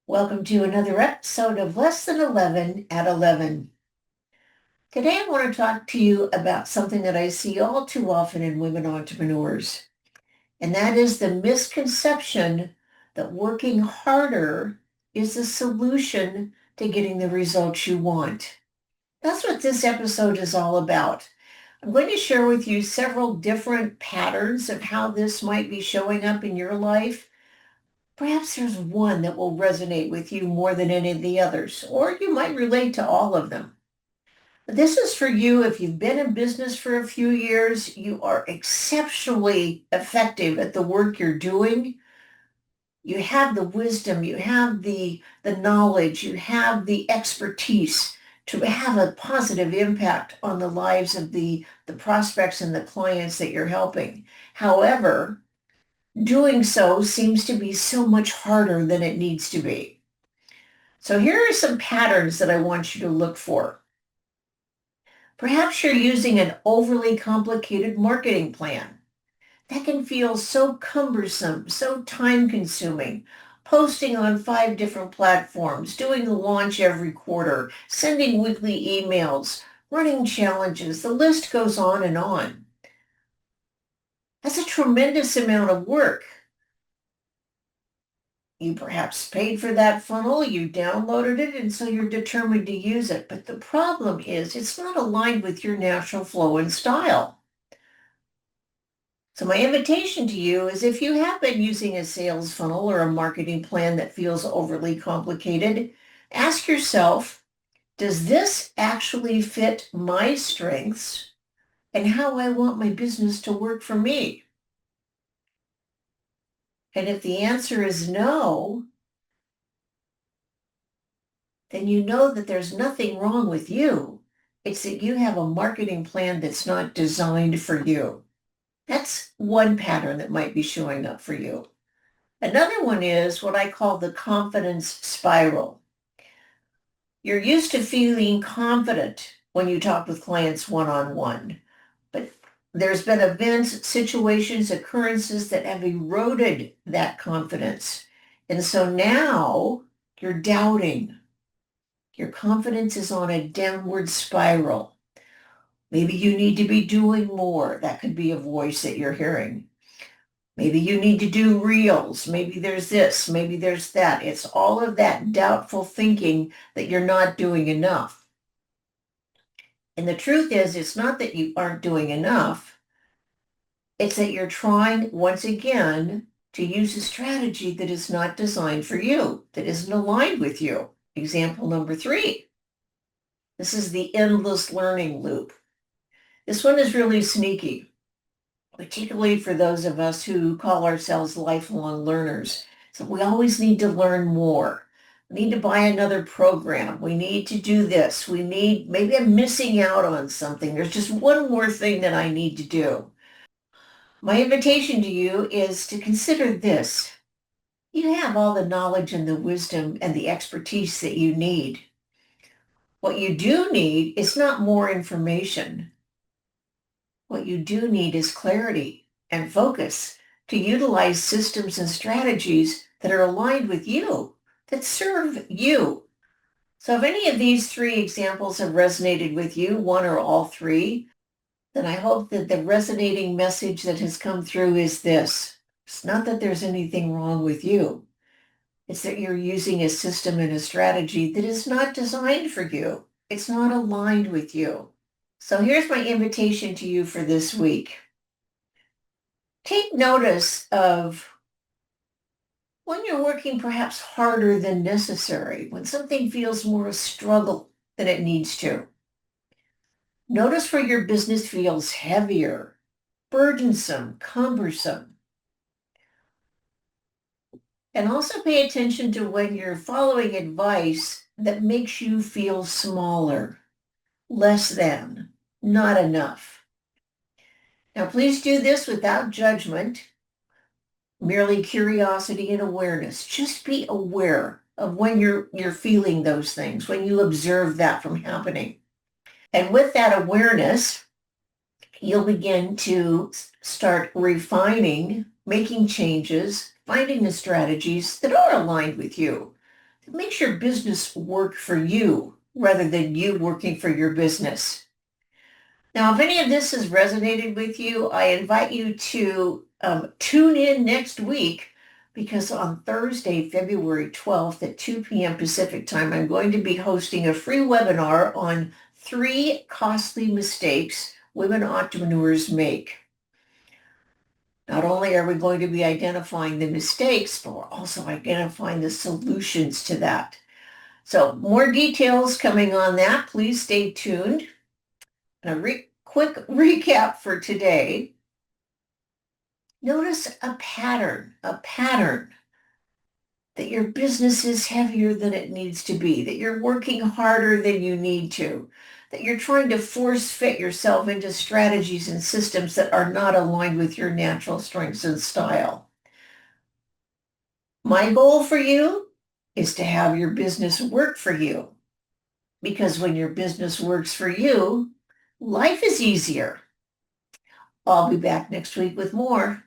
Welcome to another episode of Less Than 11 at 11. Today I want to talk to you about something that I see all too often in women entrepreneurs, and that is the misconception that working harder is the solution to getting the results you want. That's what this episode is all about. I'm going to share with you several different patterns of how this might be showing up in your life. Perhaps there's one that will resonate with you more than any of the others, or you might relate to all of them. This is for you if you've been in business for a few years, you are exceptionally effective at the work you're doing. You have the wisdom, you have the knowledge, you have the expertise to have a positive impact on the lives of the prospects and the clients that you're helping. However, doing so seems to be so much harder than it needs to be. So here are some patterns that I want you to look for. Perhaps you're using an overly complicated marketing plan. That can feel so cumbersome, so time consuming. Posting on 5 different platforms, doing a launch every quarter, sending weekly emails, running challenges. The list goes on and on. That's a tremendous amount of work. You perhaps paid for that funnel, you downloaded it, and so you're determined to use it. But the problem is it's not aligned with your natural flow and style. So my invitation to you is if you have been using a sales funnel or a marketing plan that feels overly complicated, ask yourself, does this actually fit my strengths and how I want my business to work for me? And if the answer is no, then you know that there's nothing wrong with you. It's that you have a marketing plan that's not designed for you. That's one pattern that might be showing up for you. Another one is what I call the confidence spiral. You're used to feeling confident when you talk with clients one-on-one, but there's been events, situations, occurrences that have eroded that confidence. And so now you're doubting. Your confidence is on a downward spiral. Maybe you need to be doing more. That could be a voice that you're hearing. Maybe you need to do reels. Maybe there's this, maybe there's that. It's all of that doubtful thinking that you're not doing enough. And the truth is, it's not that you aren't doing enough. It's that you're trying once again to use a strategy that is not designed for you, that isn't aligned with you. Example number 3. This is the endless learning loop. This one is really sneaky, particularly for those of us who call ourselves lifelong learners. So we always need to learn more. We need to buy another program. We need to do this. Maybe I'm missing out on something. There's just one more thing that I need to do. My invitation to you is to consider this. You have all the knowledge and the wisdom and the expertise that you need. What you do need is not more information. What you do need is clarity and focus to utilize systems and strategies that are aligned with you, that serve you. So if any of these 3 examples have resonated with you, one or all 3, then I hope that the resonating message that has come through is this. It's not that there's anything wrong with you. It's that you're using a system and a strategy that is not designed for you. It's not aligned with you. So here's my invitation to you for this week. Take notice of when you're working perhaps harder than necessary, when something feels more a struggle than it needs to. Notice where your business feels heavier, burdensome, cumbersome. And also pay attention to when you're following advice that makes you feel smaller, less than, not enough. Now, please do this without judgment, merely curiosity and awareness. Just be aware of when you're feeling those things, when you observe that from happening. And with that awareness, you'll begin to start refining, making changes, finding the strategies that are aligned with you, It makes your business work for you rather than you working for your business. Now, if any of this has resonated with you, I invite you to tune in next week because on Thursday, February 12th at 2 p.m. Pacific time, I'm going to be hosting a free webinar on 3 costly mistakes women entrepreneurs make. Not only are we going to be identifying the mistakes, but we're also identifying the solutions to that. So more details coming on that. Please stay tuned. And a quick recap for today. Notice a pattern that your business is heavier than it needs to be, that you're working harder than you need to, that you're trying to force fit yourself into strategies and systems that are not aligned with your natural strengths and style. My goal for you is to have your business work for you, because when your business works for you, life is easier. I'll be back next week with more.